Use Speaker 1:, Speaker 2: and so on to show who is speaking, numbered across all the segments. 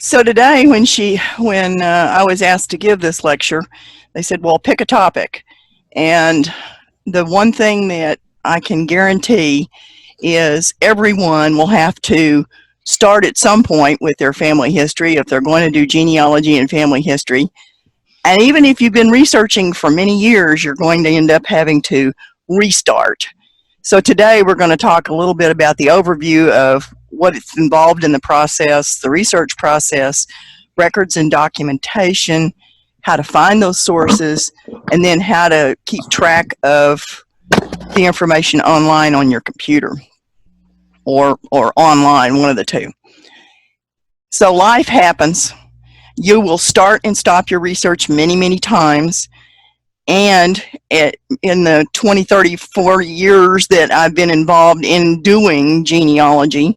Speaker 1: So today, when I was asked to give this lecture, they said, "Well, pick a topic." And the one thing that I can guarantee is everyone will have to start at some point with their family history if they're going to do genealogy and family history. And even if you've been researching for many years, you're going to end up having to restart. So today we're going to talk a little bit about the overview of what is involved in the process, the research process, records and documentation, how to find those sources, and then how to keep track of the information online on your computer or online, one of the two. So life happens. You will start and stop your research many, many times. And in the 20, 30, 40 years that I've been involved in doing genealogy,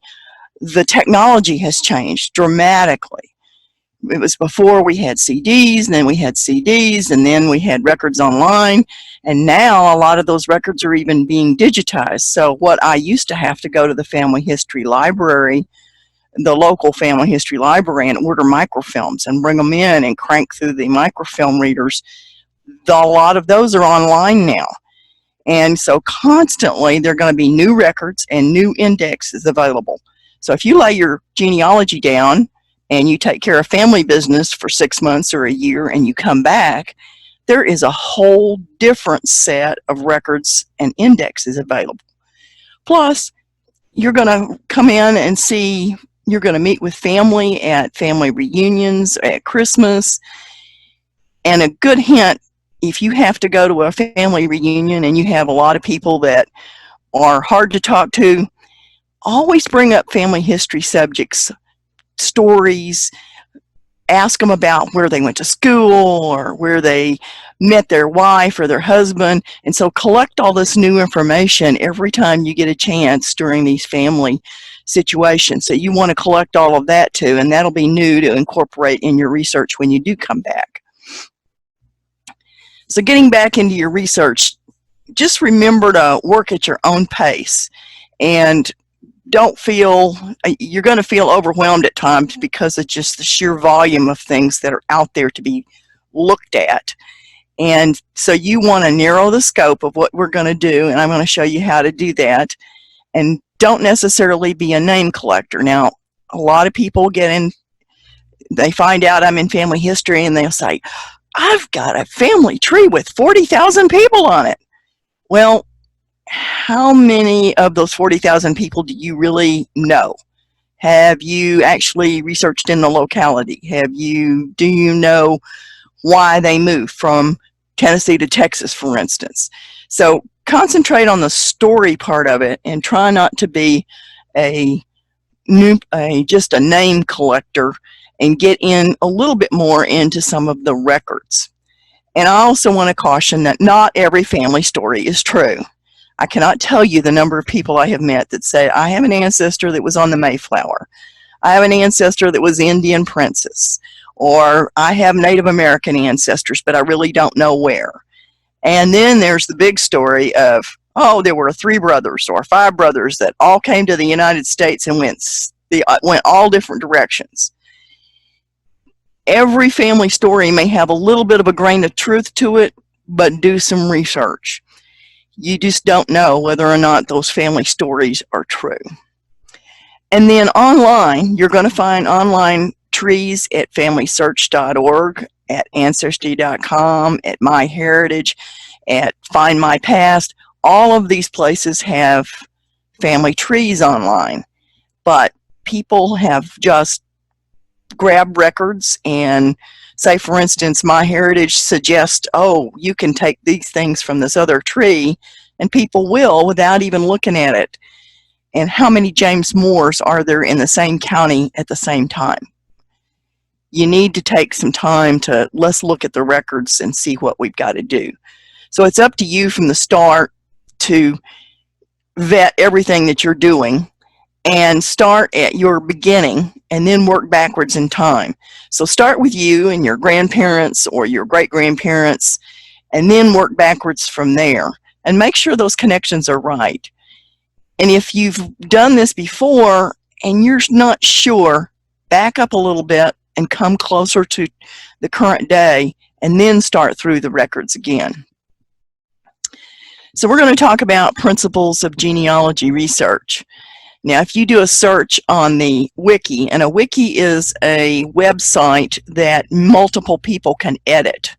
Speaker 1: the technology has changed dramatically. It was before we had CDs, and then we had CDs, and then we had records online, and now a lot of those records are even being digitized. So what I used to have to go to the family history library, the local family history library, and order microfilms and bring them in and crank through the microfilm readers, a lot of those are online now. And so constantly there are going to be new records and new indexes available. So if you lay your genealogy down and you take care of family business for 6 months or a year and you come back, there is a whole different set of records and indexes available. Plus, you're going to come in and see, you're going to meet with family at family reunions, at Christmas. And a good hint, if you have to go to a family reunion and you have a lot of people that are hard to talk to, always bring up family history subjects, stories, ask them about where they went to school or where they met their wife or their husband. And so collect all this new information every time you get a chance during these family situations. So you want to collect all of that too, and that'll be new to incorporate in your research when you do come back. So getting back into your research, just remember to work at your own pace, and don't feel, you're going to feel overwhelmed at times because of just the sheer volume of things that are out there to be looked at. And so you want to narrow the scope of what we're going to do, and I'm going to show you how to do that. And don't necessarily be a name collector. Now, a lot of people get in, they find out I'm in family history, and they'll say, "I've got a family tree with 40,000 people on it." Well, how many of those 40,000 people do you really know? Have you actually researched in the locality? Do you know why they moved from Tennessee to Texas, for instance? So concentrate on the story part of it and try not to be just a name collector, and get in a little bit more into some of the records. And I also want to caution that not every family story is true. I cannot tell you the number of people I have met that say, "I have an ancestor that was on the Mayflower. I have an ancestor that was Indian princess," or "I have Native American ancestors, but I really don't know where." And then there's the big story of, oh, there were 3 brothers or 5 brothers that all came to the United States and went all different directions. Every family story may have a little bit of a grain of truth to it, but do some research. You just don't know whether or not those family stories are true. And then online, you're going to find online trees at FamilySearch.org, at Ancestry.com, at MyHeritage, at Find My Past. All of these places have family trees online, but people have just grab records and say, for instance, MyHeritage suggests, oh, you can take these things from this other tree, and people will without even looking at it. And how many James Moores are there in the same county at the same time? You need to take some time to, let's look at the records and see what we've got to do. So it's up to you from the start to vet everything that you're doing, and start at your beginning and then work backwards in time. So start with you and your grandparents or your great-grandparents, and then work backwards from there, and make sure those connections are right. And if you've done this before and you're not sure, back up a little bit and come closer to the current day, and then start through the records again. So we're going to talk about principles of genealogy research. Now, if you do a search on the wiki, and a wiki is a website that multiple people can edit,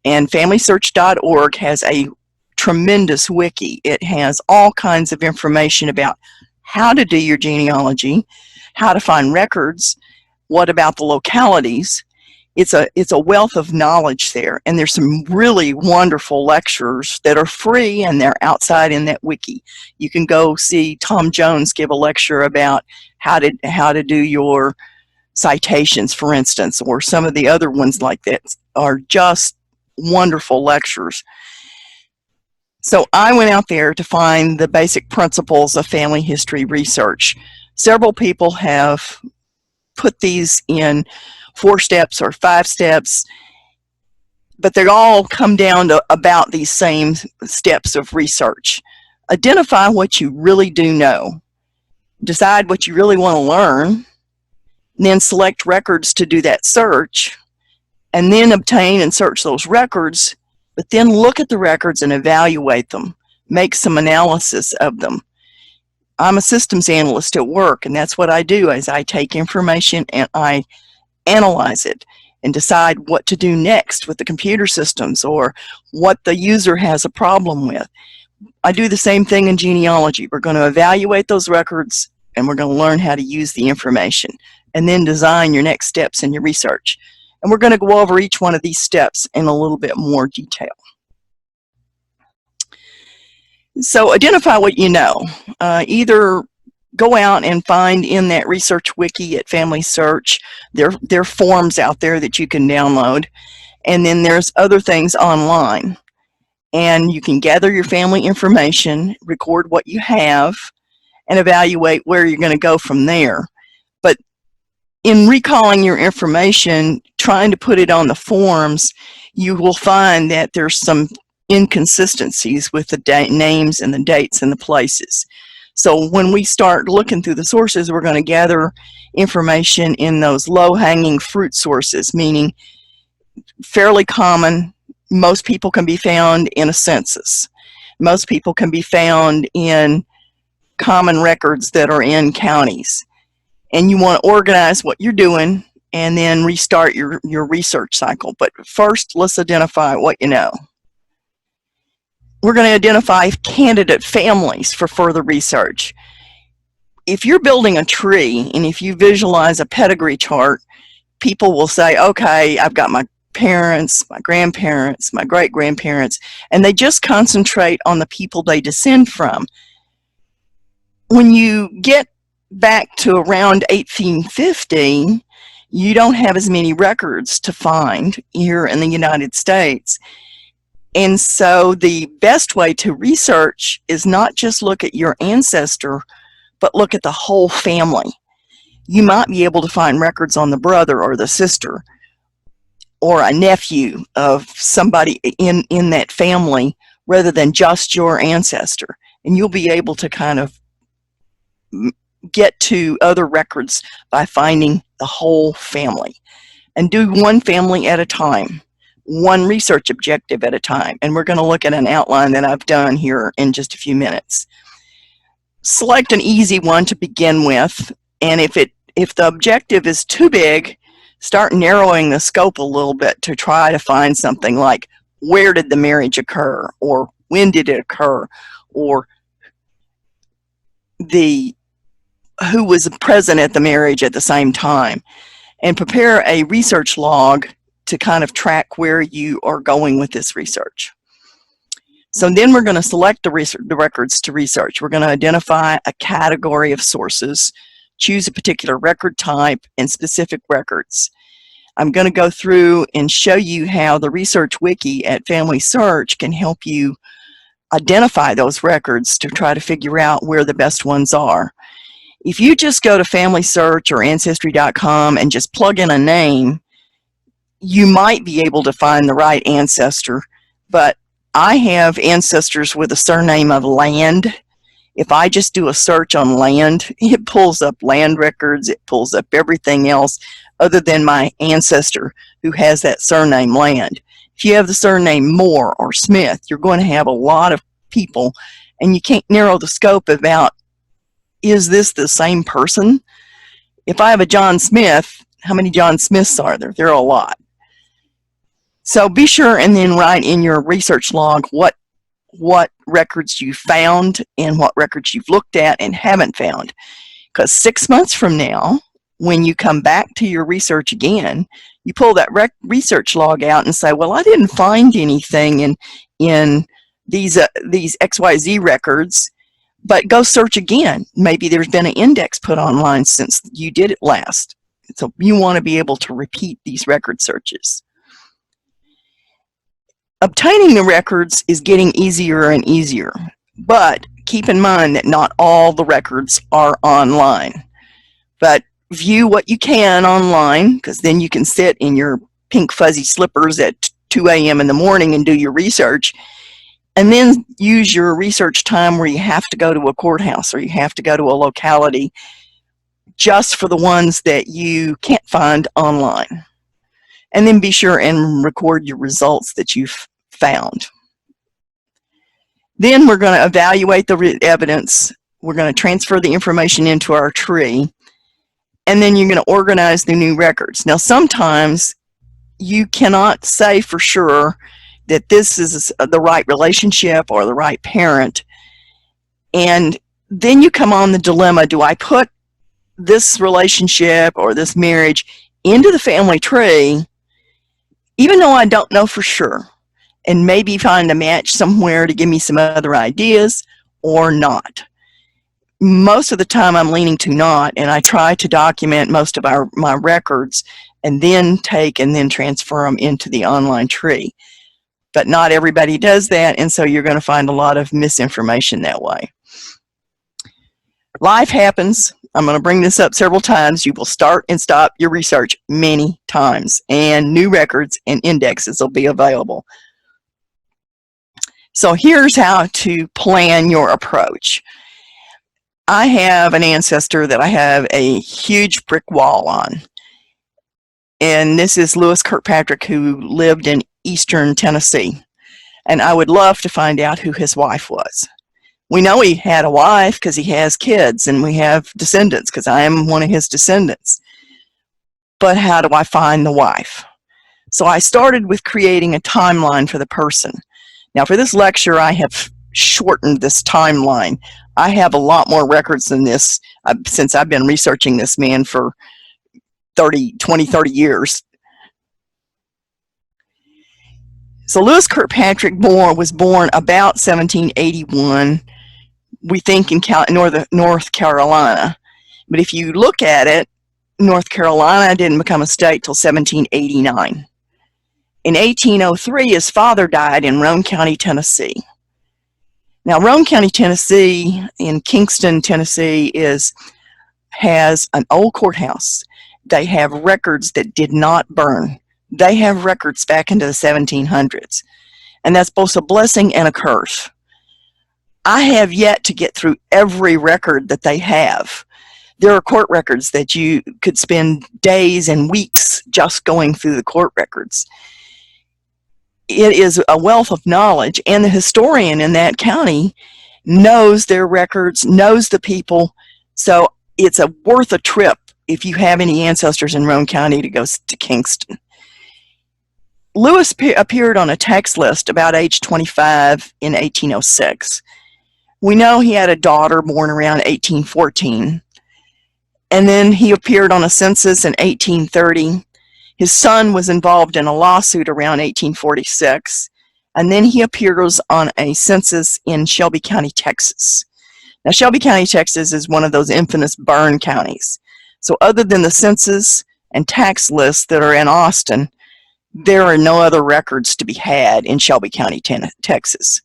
Speaker 1: and FamilySearch.org has a tremendous wiki. It has all kinds of information about how to do your genealogy, how to find records, what about the localities. It's a wealth of knowledge there, and there's some really wonderful lectures that are free, and they're outside in that wiki. You can go see Tom Jones give a lecture about how to do your citations, for instance, or some of the other ones like that are just wonderful lectures. So I went out there to find the basic principles of family history research. Several people have put these in 4 steps or 5 steps, but they all come down to about these same steps of research. Identify what you really do know. Decide what you really want to learn. Then select records to do that search, and then obtain and search those records, but then look at the records and evaluate them. Make some analysis of them. I'm a systems analyst at work, and that's what I do, is I take information and I analyze it and decide what to do next with the computer systems or what the user has a problem with. I do the same thing in genealogy. We're going to evaluate those records, and we're going to learn how to use the information, and then design your next steps in your research. And we're going to go over each one of these steps in a little bit more detail. So identify what you know. Either go out and find in that research wiki at Family Search. There are forms out there that you can download, and then there's other things online. And you can gather your family information, record what you have, and evaluate where you're going to go from there. But in recalling your information, trying to put it on the forms, you will find that there's some inconsistencies with the names and the dates and the places. So when we start looking through the sources, we're going to gather information in those low-hanging fruit sources, meaning fairly common. Most people can be found in a census. Most people can be found in common records that are in counties. And you want to organize what you're doing and then restart your research cycle. But first, let's identify what you know. We're going to identify candidate families for further research. If you're building a tree and if you visualize a pedigree chart, people will say, okay, I've got my parents, my grandparents, my great-grandparents, and they just concentrate on the people they descend from. When you get back to around 1850, you don't have as many records to find here in the United States. And so the best way to research is not just look at your ancestor, but look at the whole family. You might be able to find records on the brother or the sister or a nephew of somebody in that family rather than just your ancestor. And you'll be able to kind of get to other records by finding the whole family. And do one family at a time, one research objective at a time. And we're going to look at an outline that I've done here in just a few minutes. Select an easy one to begin with, and if the objective is too big, start narrowing the scope a little bit to try to find something like, where did the marriage occur, or when did it occur, or who was present at the marriage at the same time, and prepare a research log to kind of track where you are going with this research. So then we're going to select the records to research. We're going to identify a category of sources, choose a particular record type and specific records. I'm going to go through and show you how the research wiki at Family Search can help you identify those records to try to figure out where the best ones are. If you just go to Family Search or Ancestry.com and just plug in a name, you might be able to find the right ancestor, but I have ancestors with a surname of Land, If I just do a search on land, it pulls up land records, it pulls up everything else other than my ancestor who has that surname Land. If you have the surname Moore or Smith, you're going to have a lot of people, and you can't narrow the scope about, is this the same person? If I have a John Smith, how many John Smiths are there? There are a lot. So be sure and then write in your research log what records you found and what records you've looked at and haven't found. Because 6 months from now, when you come back to your research again, you pull that research log out and say, well, I didn't find anything in these XYZ records, but go search again. Maybe there's been an index put online since you did it last. So you want to be able to repeat these record searches. Obtaining the records is getting easier and easier, but keep in mind that not all the records are online. But view what you can online, because then you can sit in your pink fuzzy slippers at 2 a.m. in the morning and do your research, and then use your research time where you have to go to a courthouse or you have to go to a locality just for the ones that you can't find online. And then be sure and record your results that you've found. Then we're going to evaluate the evidence. We're going to transfer the information into our tree, and then you're going to organize the new records. Now, sometimes you cannot say for sure that this is the right relationship or the right parent, and then you come on the dilemma, do I put this relationship or this marriage into the family tree even though I don't know for sure, and maybe find a match somewhere to give me some other ideas, or not? Most of the time I'm leaning to not, and I try to document most of my records and then take and then transfer them into the online tree. But not everybody does that, and so you're going to find a lot of misinformation that way. Life happens. I'm going to bring this up several times. You will start and stop your research many times, and new records and indexes will be available. So here's how to plan your approach. I have an ancestor that I have a huge brick wall on, and this is Lewis Kirkpatrick, who lived in eastern Tennessee, and I would love to find out who his wife was. We know he had a wife because he has kids, and we have descendants because I am one of his descendants. But how do I find the wife? So I started with creating a timeline for the person. Now for this lecture, I have shortened this timeline. I have a lot more records than this since I've been researching this man for 30 years. So Lewis Kirkpatrick was born about 1781, we think, in North Carolina. But if you look at it, North Carolina didn't become a state till 1789. In 1803, his father died in Roane County, Tennessee. Now, Roane County, Tennessee, in Kingston, Tennessee, has an old courthouse. They have records that did not burn. They have records back into the 1700s. And that's both a blessing and a curse. I have yet to get through every record that they have. There are court records that you could spend days and weeks just going through the court records. It is a wealth of knowledge, and the historian in that county knows their records, knows the people, so it's worth a trip if you have any ancestors in Roane County to go to Kingston. Lewis appeared on a tax list about age 25 in 1806. We know he had a daughter born around 1814, and then he appeared on a census in 1830. His son was involved in a lawsuit around 1846, and then he appears on a census in Shelby County, Texas. Now, Shelby County, Texas is one of those infamous burn counties. So other than the census and tax lists that are in Austin, there are no other records to be had in Shelby County, Texas.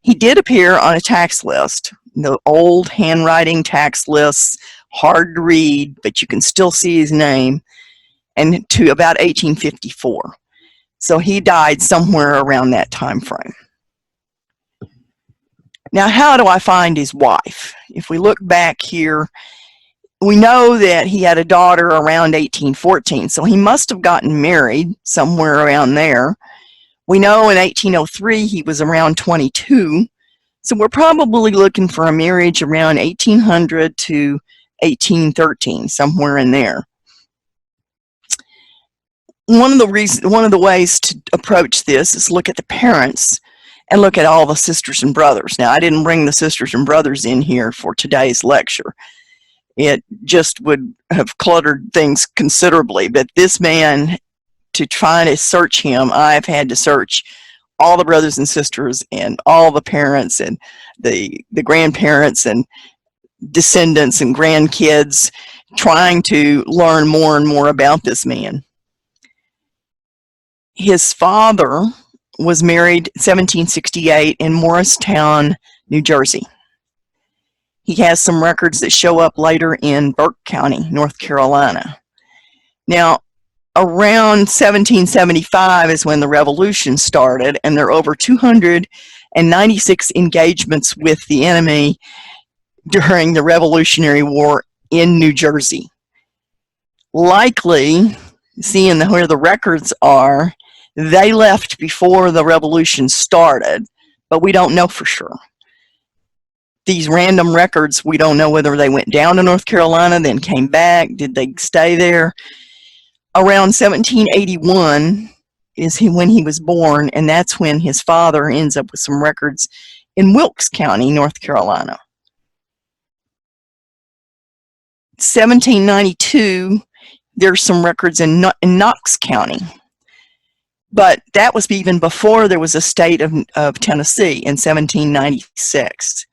Speaker 1: He did appear on a tax list, the old handwriting tax lists, hard to read, but you can still see his name, and to about 1854. So he died somewhere around that time frame. Now, how do I find his wife? If we look back here, we know that he had a daughter around 1814, so he must have gotten married somewhere around there. We know in 1803 he was around 22, so we're probably looking for a marriage around 1800 to 1813, somewhere in there. One of the ways to approach this is look at the parents and look at all the sisters and brothers. Now, I didn't bring the sisters and brothers in here for today's lecture. It just would have cluttered things considerably, but this man, to try to search him, I've had to search all the brothers and sisters and all the parents and the grandparents and descendants and grandkids, trying to learn more and more about this man. His father was married in 1768 in Morristown, New Jersey. He has some records that show up later in Burke County, North Carolina. Now, around 1775 is when the Revolution started, and there are over 296 engagements with the enemy during the Revolutionary War in New Jersey. Likely, seeing where the records are, they left before the Revolution started, but we don't know for sure. These random records, we don't know whether they went down to North Carolina, then came back. Did they stay there? Around 1781 is when he was born, and that's when his father ends up with some records in Wilkes County, North Carolina. 1792, there's some records in Knox County. But that was even before there was a state of Tennessee in 1796.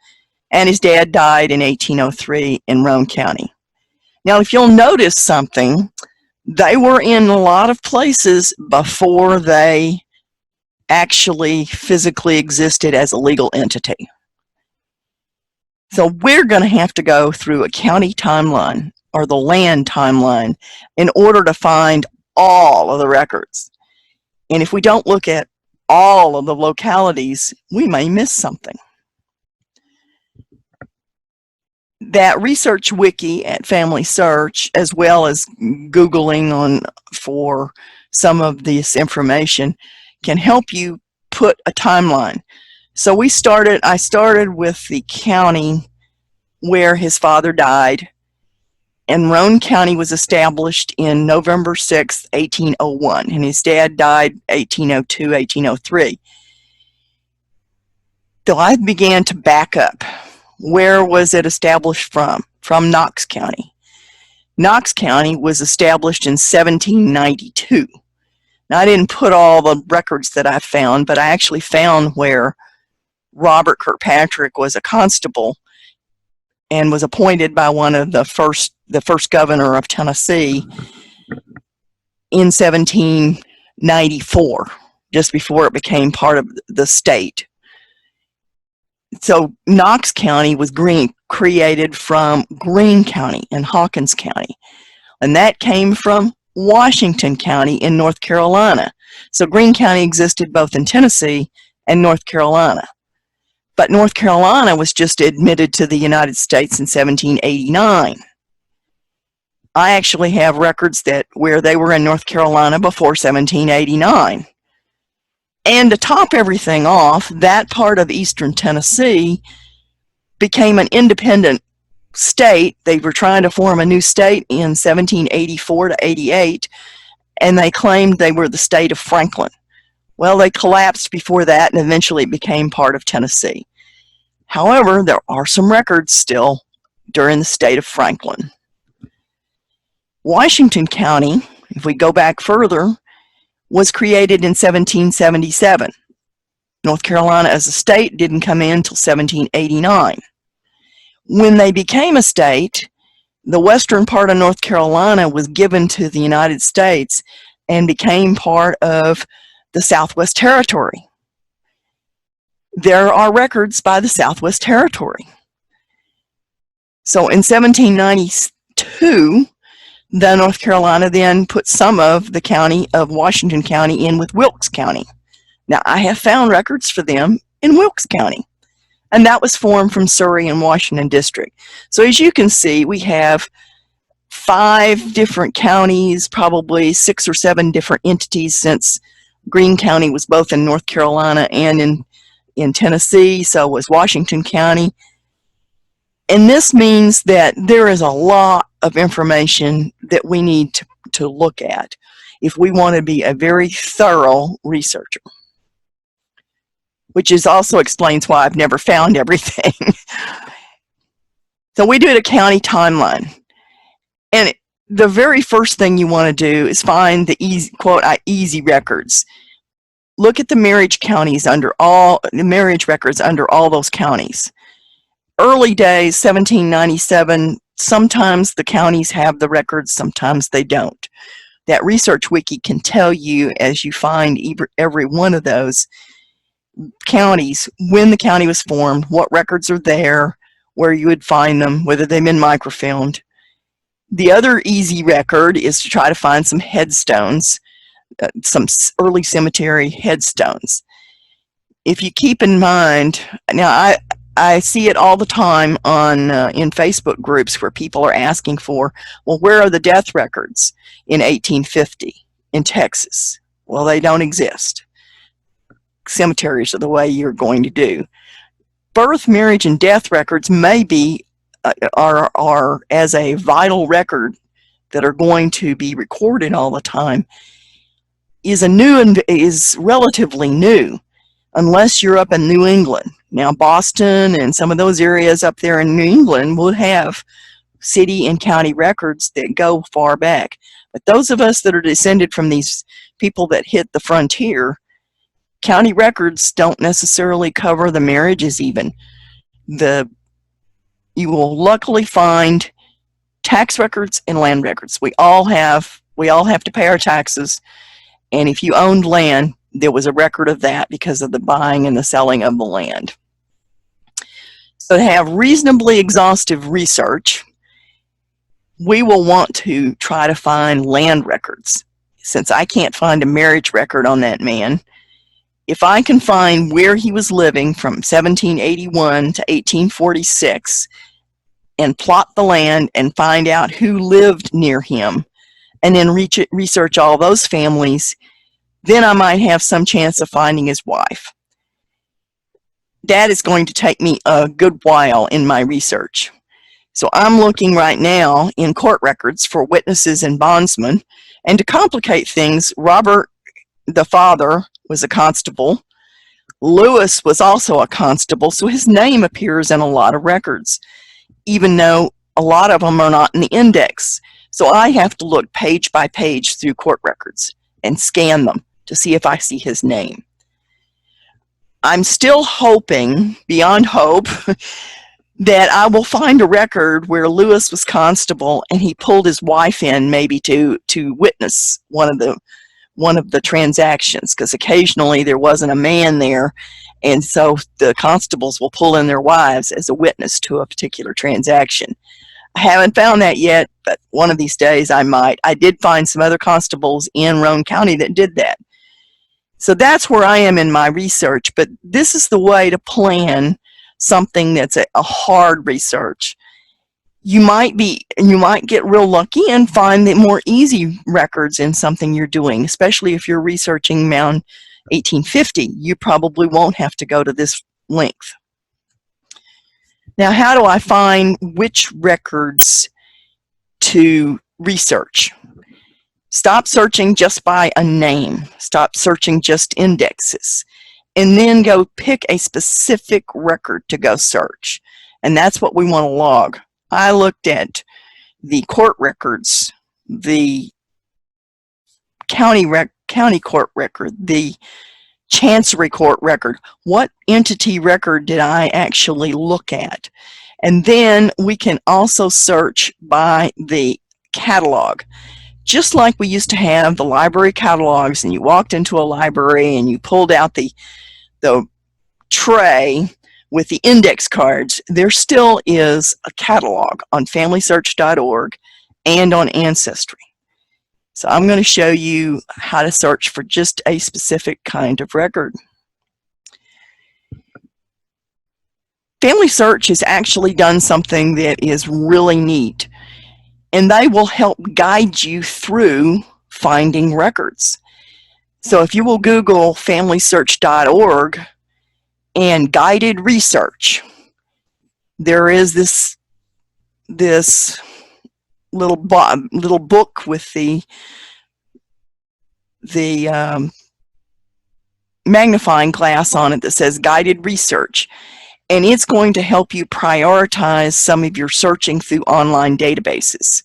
Speaker 1: And his dad died in 1803 in Roane County. Now, if you'll notice something, they were in a lot of places before they actually physically existed as a legal entity. So we're going to have to go through a county timeline or the land timeline in order to find all of the records. And if we don't look at all of the localities, we may miss something. That research wiki at Family Search, as well as Googling for some of this information, can help you put a timeline. So I started with the county where his father died, and Roane County was established in November 6, 1801, and his dad died 1802, 1803. So I began to back up. Where was it established from? From Knox County. Knox County was established in 1792. Now, I didn't put all the records that I found, but I actually found where Robert Kirkpatrick was a constable and was appointed by one of the first governor of Tennessee in 1794, just before it became part of the state. So Knox County was created from Greene County and Hawkins County, and that came from Washington County in North Carolina. So Greene County existed both in Tennessee and North Carolina. But North Carolina was just admitted to the United States in 1789. I actually have records where they were in North Carolina before 1789. And to top everything off, that part of eastern Tennessee became an independent state. They were trying to form a new state in 1784 to 88, and they claimed they were the state of Franklin. Well, they collapsed before that and eventually became part of Tennessee. However, there are some records still during the state of Franklin. Washington County, if we go back further, was created in 1777. North Carolina as a state didn't come in until 1789. When they became a state, the western part of North Carolina was given to the United States and became part of the Southwest Territory. There are records by the Southwest Territory. So in 1792, the North Carolina then put some of the county of Washington County in with Wilkes County. Now, I have found records for them in Wilkes County. And that was formed from Surrey and Washington District. So as you can see, we have 5 different counties, probably 6 or 7 different entities, since Greene County was both in North Carolina and in Tennessee, so was Washington County. And this means that there is a lot of information that we need to look at if we want to be a very thorough researcher, which is also explains why I've never found everything. So we did a county timeline. And the very first thing you want to do is find the easy, quote, easy records. Look at the marriage counties under all the marriage records under all those counties. Early days, 1797, sometimes the counties have the records, sometimes they don't. That Research Wiki can tell you, as you find every one of those counties, when the county was formed, what records are there, where you would find them, whether they've been microfilmed. The other easy record is to try to find some headstones, some early cemetery headstones. If you keep in mind, now I see it all the time on in Facebook groups where people are asking for, well, where are the death records in 1850 in Texas? Well, they don't exist. Cemeteries are the way you're going to do. Birth, marriage, and death records may be are as a vital record that are going to be recorded all the time, is relatively new, unless you're up in New England. Now, Boston and some of those areas up there in New England will have city and county records that go far back. But those of us that are descended from these people that hit the frontier, county records don't necessarily cover the marriages even. You will luckily find tax records and land records. We all have to pay our taxes, and if you owned land, there was a record of that because of the buying and the selling of the land. So to have reasonably exhaustive research, we will want to try to find land records. Since I can't find a marriage record on that man, if I can find where he was living from 1781 to 1846 and plot the land and find out who lived near him, and then research all those families, then I might have some chance of finding his wife. That is going to take me a good while in my research. So I'm looking right now in court records for witnesses and bondsmen. And to complicate things, Robert, the father, was a constable. Lewis was also a constable, so his name appears in a lot of records, even though a lot of them are not in the index. So I have to look page by page through court records and scan them to see if I see his name. I'm still hoping, beyond hope, that I will find a record where Lewis was constable and he pulled his wife in maybe to witness one of the transactions, because occasionally there wasn't a man there, and so the constables will pull in their wives as a witness to a particular transaction. I haven't found that yet, but one of these days I might. I did find some other constables in Roane County that did that. So that's where I am in my research, but this is the way to plan something that's a hard research. You might get real lucky and find the more easy records in something you're doing, especially if you're researching around 1850. You probably won't have to go to this length. Now, how do I find which records to research? Stop searching just by a name. Stop searching just indexes. And then go pick a specific record to go search. And that's what we want to log. I looked at the court records, the county court record, the chancery court record. What entity record did I actually look at? And then we can also search by the catalog. Just like we used to have the library catalogs, and you walked into a library and you pulled out the tray with the index cards, there still is a catalog on FamilySearch.org and on Ancestry. So I'm going to show you how to search for just a specific kind of record. Family Search has actually done something that is really neat, and they will help guide you through finding records. So if you will Google FamilySearch.org and guided research, there is this little book with the magnifying glass on it that says guided research, and it's going to help you prioritize some of your searching through online databases.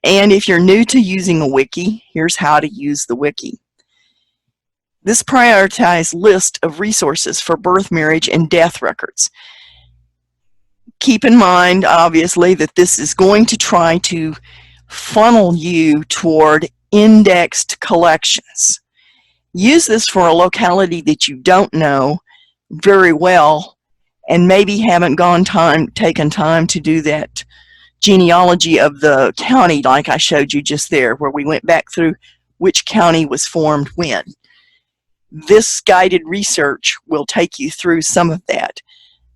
Speaker 1: And if you're new to using a wiki, here's how to use the wiki. This prioritized list of resources for birth, marriage, and death records. Keep in mind, obviously, that this is going to try to funnel you toward indexed collections. Use this for a locality that you don't know very well and maybe haven't taken time to do that genealogy of the county like I showed you just there, where we went back through which county was formed when. This guided research will take you through some of that.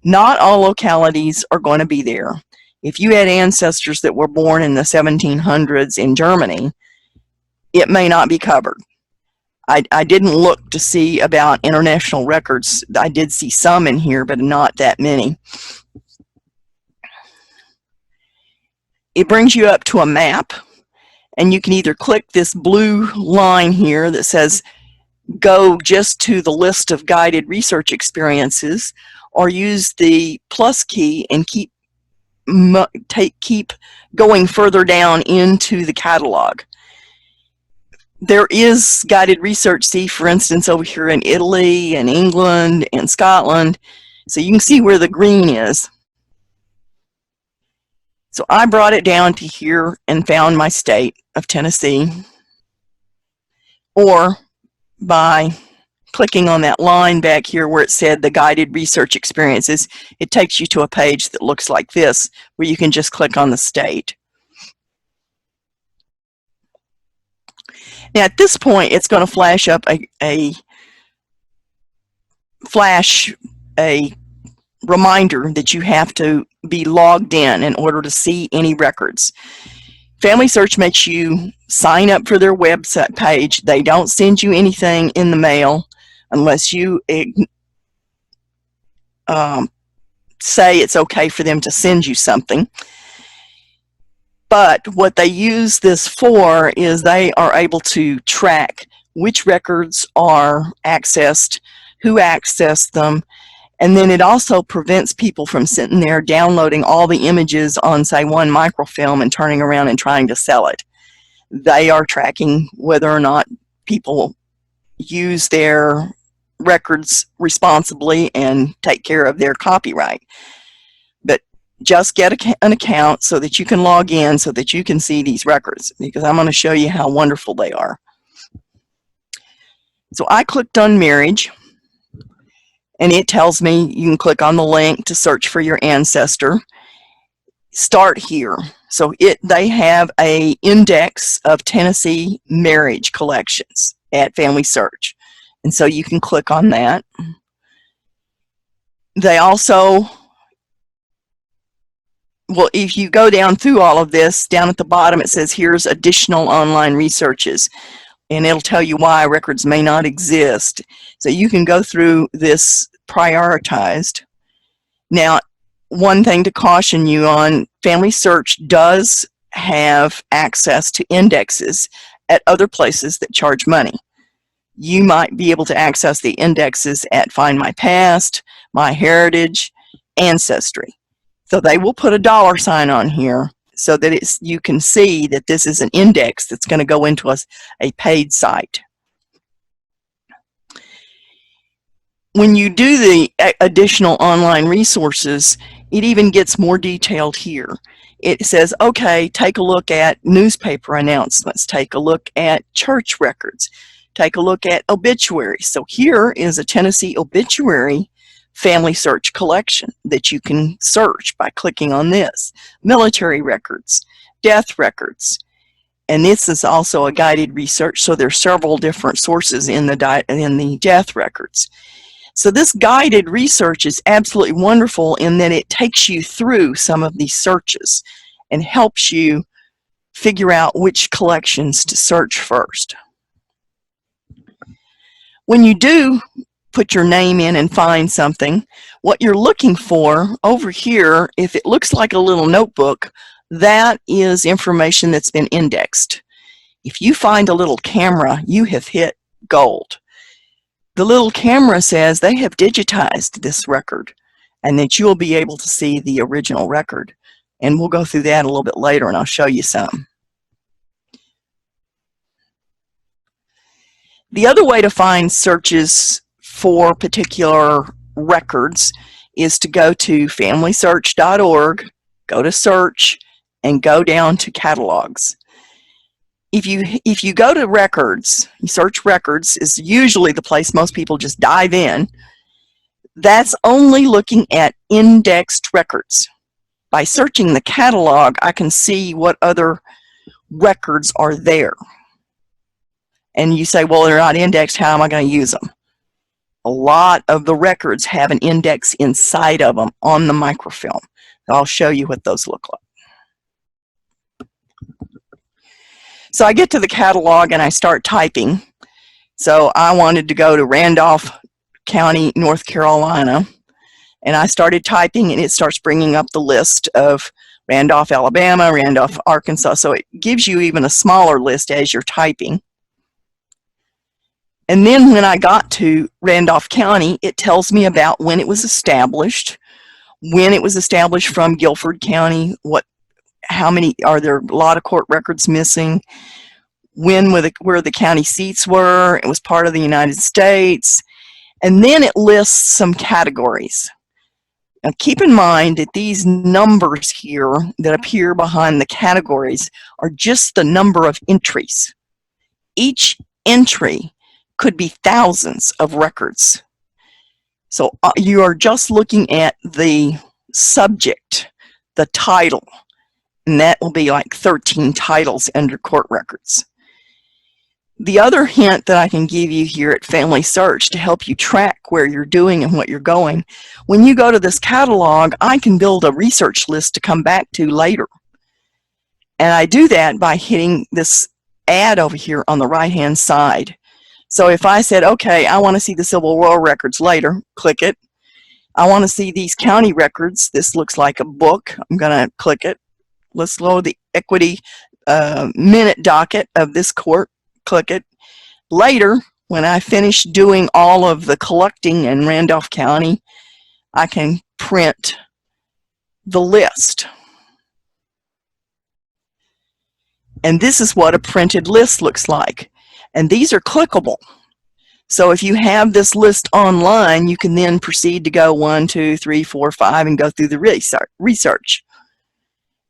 Speaker 1: Not all localities are going to be there. If you had ancestors that were born in the 1700s in Germany, it may not be covered. I didn't look to see about international records. I did see some in here, but not that many. It brings you up to a map, and you can either click this blue line here that says go just to the list of guided research experiences, or use the plus key and keep going further down into the catalog. There is guided research, see, for instance, over here in Italy and England and Scotland. So you can see where the green is. So I brought it down to here and found my state of Tennessee, or by clicking on that line back here where it said the guided research experiences, it takes you to a page that looks like this, where you can just click on the state. Now at this point, it's going to flash up a reminder that you have to be logged in order to see any records. Family Search makes you sign up for their website page. They don't send you anything in the mail unless you say it's okay for them to send you something. But what they use this for is they are able to track which records are accessed, who accessed them, and then it also prevents people from sitting there downloading all the images on, say, one microfilm and turning around and trying to sell it. They are tracking whether or not people use their records responsibly and take care of their copyright. But just get an account so that you can log in so that you can see these records, because I'm going to show you how wonderful they are. So I clicked on marriage, and it tells me you can click on the link to search for your ancestor. Start here. So they have an index of Tennessee marriage collections at Family Search, and so you can click on that. They also, well, if you go down through all of this, down at the bottom it says here's additional online researches, and it'll tell you why records may not exist. So you can go through this prioritized. Now, one thing to caution you on, Family Search does have access to indexes at other places that charge money. You might be able to access the indexes at Find My Past, My Heritage, Ancestry. So they will put a $ on here so that you can see that this is an index that's going to go into a paid site. When you do the additional online resources, it even gets more detailed here. It says, okay, take a look at newspaper announcements, take a look at church records, take a look at obituaries. So here is a Tennessee obituary Family Search collection that you can search by clicking on this. Military records, death records, and this is also a guided research, so there's several different sources in the death records. So this guided research is absolutely wonderful in that it takes you through some of these searches and helps you figure out which collections to search first. When you do put your name in and find something, what you're looking for over here, if it looks like a little notebook, that is information that's been indexed. If you find a little camera, you have hit gold. The little camera says they have digitized this record and that you'll be able to see the original record. And we'll go through that a little bit later and I'll show you some. The other way to find searches for particular records is to go to familysearch.org, go to search, and go down to catalogs. If you go to records, you search records is usually the place most people just dive in. That's only looking at indexed records. By searching the catalog, I can see what other records are there. And you say, well, they're not indexed, how am I going to use them? A lot of the records have an index inside of them on the microfilm. I'll show you what those look like. So I get to the catalog and I start typing. So I wanted to go to Randolph County, North Carolina. And I started typing and it starts bringing up the list of Randolph, Alabama, Randolph, Arkansas. So it gives you even a smaller list as you're typing. And then when I got to Randolph County, it tells me about when it was established, when it was established from Guilford County, how many, are there a lot of court records missing, where the county seats were, it was part of the United States, and then it lists some categories. Now keep in mind that these numbers here that appear behind the categories are just the number of entries. Each entry could be thousands of records. So you are just looking at the subject, the title, and that will be like 13 titles under court records. The other hint that I can give you here at Family Search to help you track where you're doing and what you're going, when you go to this catalog, I can build a research list to come back to later. And I do that by hitting this add over here on the right-hand side. So if I said, okay, I want to see the Civil War records later, click it. I want to see these county records. This looks like a book. I'm going to click it. Let's load the equity minute docket of this court. Click it. Later, when I finish doing all of the collecting in Randolph County, I can print the list. And this is what a printed list looks like. And these are clickable. So if you have this list online, you can then proceed to go 1, 2, 3, 4, 5 and go through the research.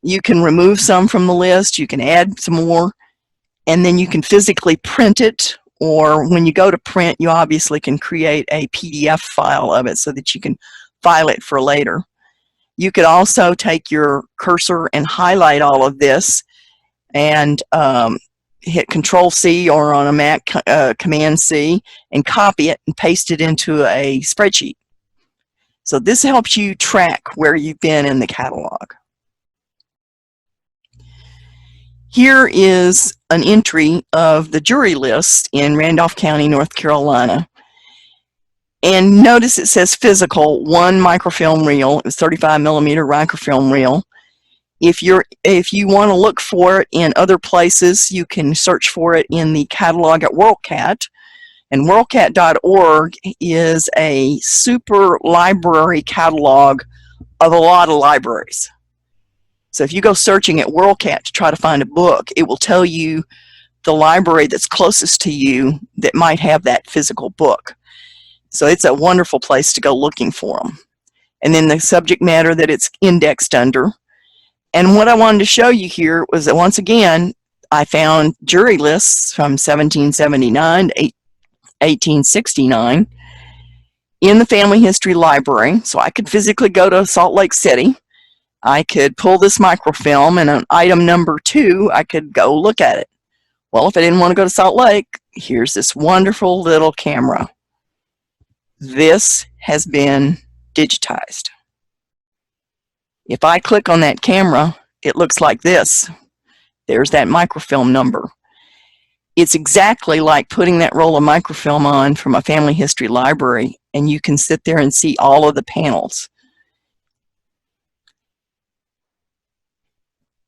Speaker 1: You can remove some from the list, you can add some more, and then you can physically print it, or when you go to print, you obviously can create a PDF file of it so that you can file it for later. You could also take your cursor and highlight all of this and hit Control-C, or on a Mac, Command-C, and copy it and paste it into a spreadsheet. So this helps you track where you've been in the catalog. Here is an entry of the jury list in Randolph County, North Carolina. And notice it says physical, 1 microfilm reel. It was 35mm microfilm reel. If you want to look for it in other places, you can search for it in the catalog at WorldCat. And WorldCat.org is a super library catalog of a lot of libraries. So if you go searching at WorldCat to try to find a book, it will tell you the library that's closest to you that might have that physical book. So it's a wonderful place to go looking for them. And then the subject matter that it's indexed under. And what I wanted to show you here was that, once again, I found jury lists from 1779 to 1869 in the Family History Library. So I could physically go to Salt Lake City. I could pull this microfilm, and on item number 2, I could go look at it. Well, if I didn't want to go to Salt Lake, here's this wonderful little camera. This has been digitized. If I click on that camera, it looks like this. There's that microfilm number. It's exactly like putting that roll of microfilm on from a family history library, and you can sit there and see all of the panels.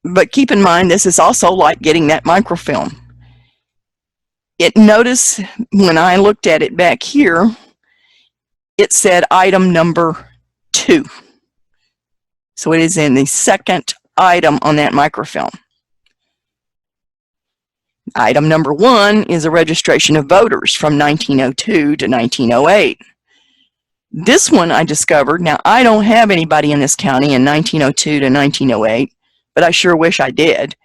Speaker 1: But keep in mind, this is also like getting that microfilm. Notice when I looked at it back here, it said item number 2. So it is in the second item on that microfilm. Item number 1 is a registration of voters from 1902 to 1908. This one I discovered, now I don't have anybody in this county in 1902 to 1908, but I sure wish I did,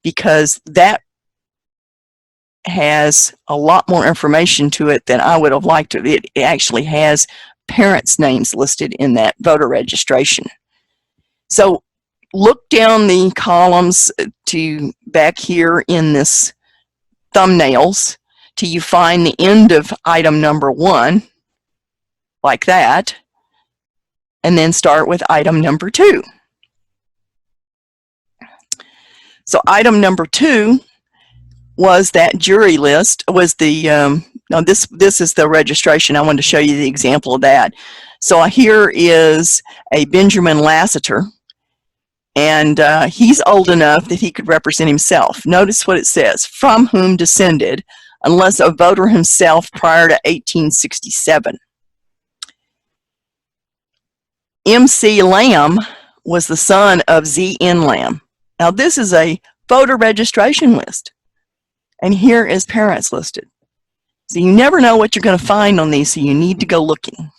Speaker 1: because that has a lot more information to it than I would have liked to. It actually has parents' names listed in that voter registration. So look down the columns to back here in this thumbnails till you find the end of item number 1, like that, and then start with item number 2. So item number 2 was that jury list, was the, now this is the registration. I wanted to show you the example of that. So here is a Benjamin Lassiter, and he's old enough that he could represent himself. Notice what it says, from whom descended, unless a voter himself prior to 1867. M.C. Lamb was the son of Z.N. Lamb. Now this is a voter registration list, and here is parents listed. So you never know what you're going to find on these, so you need to go looking.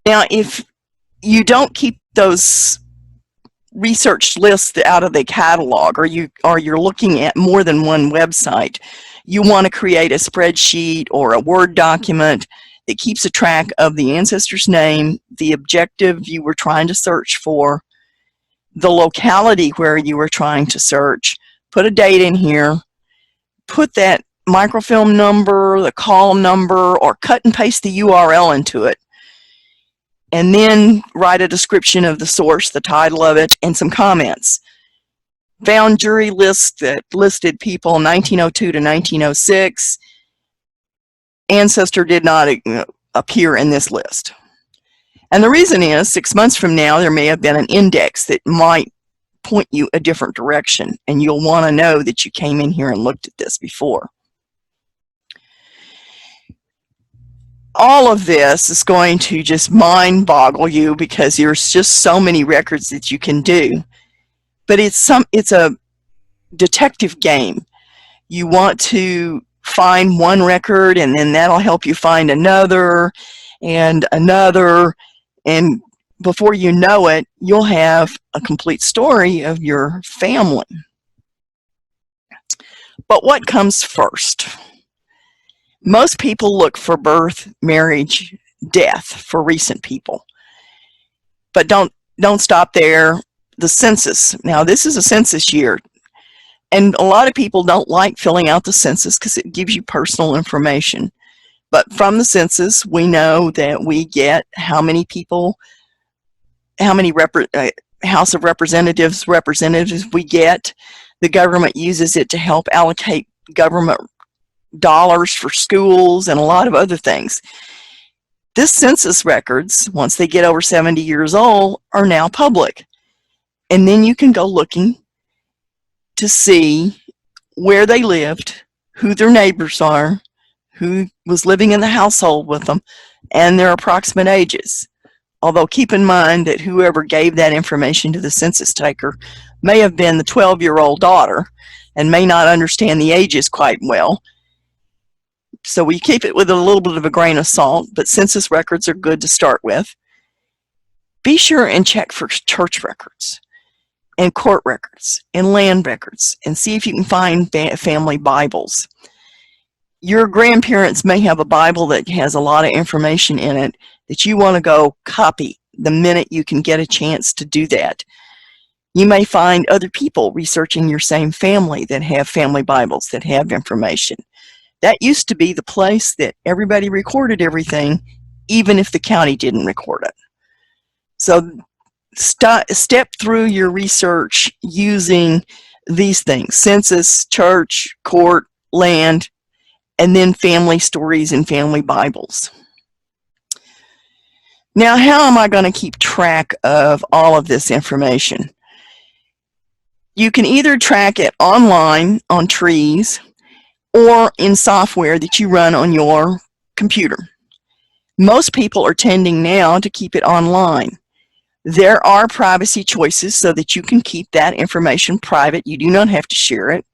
Speaker 1: Now if you don't keep those research lists out of the catalog, or you're looking at more than one website, you want to create a spreadsheet or a Word document that keeps a track of the ancestor's name, the objective you were trying to search for, the locality where you were trying to search, put a date in here, put that microfilm number, the column number, or cut and paste the URL into it, and then write a description of the source, the title of it, and some comments. Found jury list that listed people 1902 to 1906. Ancestor did not appear in this list. And the reason is, 6 months from now, there may have been an index that might point you a different direction, and you'll want to know that you came in here and looked at this before. All of this is going to just mind boggle you, because there's just so many records that you can do. But it's a detective game. You want to find one record, and then that'll help you find another and another, and before you know it, you'll have a complete story of your family. But what comes first? Most people look for birth, marriage, death for recent people. But don't stop there. The census. Now this is a census year, and a lot of people don't like filling out the census because it gives you personal information. But from the census, we know that we get how many people, how many House of Representatives we get. The government uses it to help allocate government dollars for schools and a lot of other things. This census records, once they get over 70 years old, are now public. And then you can go looking to see where they lived, who their neighbors are, who was living in the household with them, and their approximate ages. Although keep in mind that whoever gave that information to the census taker may have been the 12-year-old daughter and may not understand the ages quite well. So we keep it with a little bit of a grain of salt, but census records are good to start with. Be sure and check for church records and court records and land records, and see if you can find family Bibles. Your grandparents may have a Bible that has a lot of information in it that you want to go copy the minute you can get a chance to do that. You may find other people researching your same family that have family Bibles that have information. That used to be the place that everybody recorded everything, even if the county didn't record it. So step through your research using these things: census, church, court, land, and then family stories and family Bibles. Now, how am I going to keep track of all of this information? You can either track it online on trees or in software that you run on your computer. Most people are tending now to keep it online. There are privacy choices so that you can keep that information private. You do not have to share it.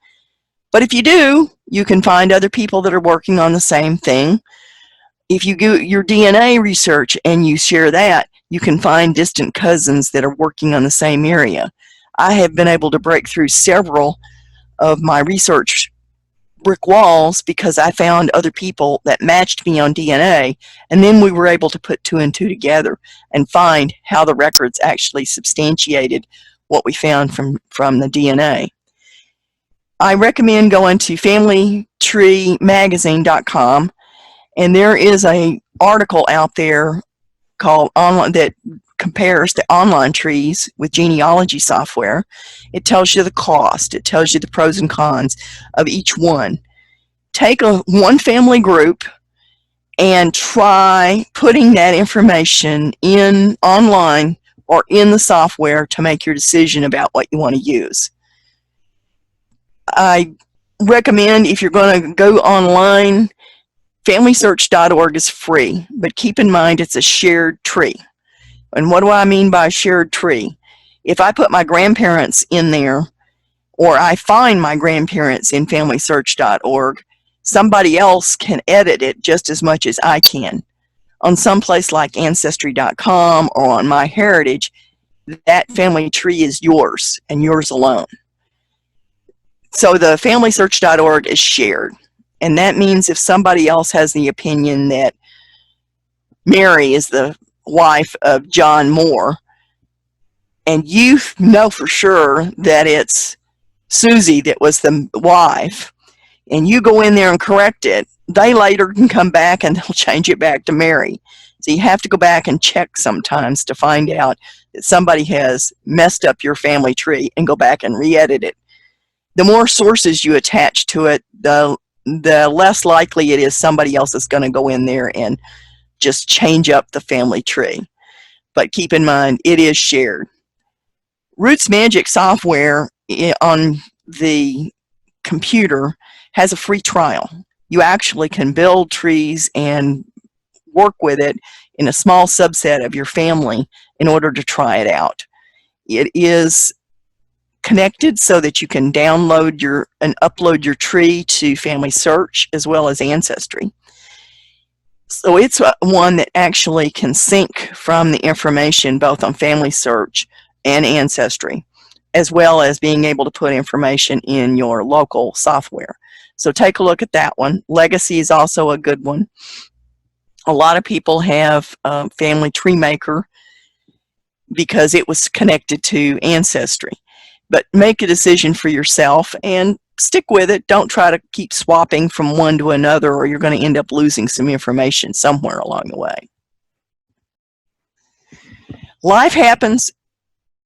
Speaker 1: But if you do, you can find other people that are working on the same thing. If you do your DNA research and you share that, you can find distant cousins that are working on the same area. I have been able to break through several of my research brick walls because I found other people that matched me on DNA, and then we were able to put 2 and 2 together and find how the records actually substantiated what we found from the DNA. I recommend going to familytreemagazine.com, and there is an article out there called online that compares the online trees with genealogy software. It tells you the cost. It tells you the pros and cons of each one. Take one family group and try putting that information in online or in the software to make your decision about what you want to use. I recommend, if you're going to go online, FamilySearch.org is free, but keep in mind it's a shared tree. And what do I mean by shared tree? If I put my grandparents in there, or I find my grandparents in FamilySearch.org, somebody else can edit it just as much as I can. On some place like Ancestry.com or on MyHeritage, that family tree is yours and yours alone. So the FamilySearch.org is shared. And that means if somebody else has the opinion that Mary is the wife of John Moore, and you know for sure that it's Susie that was the wife, and you go in there and correct it, they later can come back and they'll change it back to Mary. So you have to go back and check sometimes to find out that somebody has messed up your family tree and go back and re-edit it. The more sources you attach to it, the less likely it is somebody else is going to go in there and just change up the family tree. But keep in mind, it is shared. Roots Magic software on the computer has a free trial. You actually can build trees and work with it in a small subset of your family in order to try it out. It is connected so that you can download and upload your tree to Family Search as well as Ancestry. So it's one that actually can sync from the information both on Family Search and Ancestry, as well as being able to put information in your local software. So take a look at that one. Legacy is also a good one. A lot of people have Family Tree Maker because it was connected to Ancestry. But make a decision for yourself and stick with it. Don't try to keep swapping from one to another, or you're going to end up losing some information somewhere along the way. Life happens.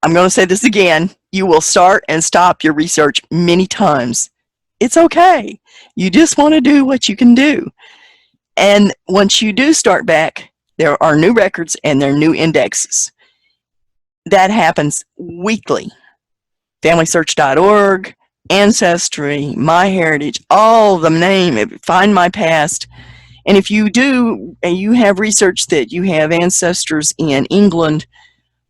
Speaker 1: I'm going to say this again. You will start and stop your research many times. It's okay. You just want to do what you can do. And once you do start back, there are new records and there are new indexes. That happens weekly. FamilySearch.org, Ancestry, MyHeritage, all of them name, Find My Past. And if you do, and you have research that you have ancestors in England,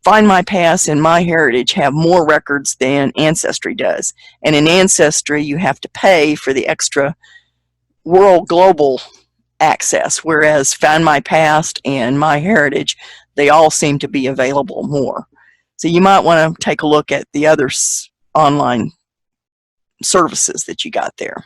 Speaker 1: Find My Past and MyHeritage have more records than Ancestry does. And in Ancestry, you have to pay for the extra world global access, whereas Find My Past and MyHeritage, they all seem to be available more. So you might want to take a look at the other online services that you got there.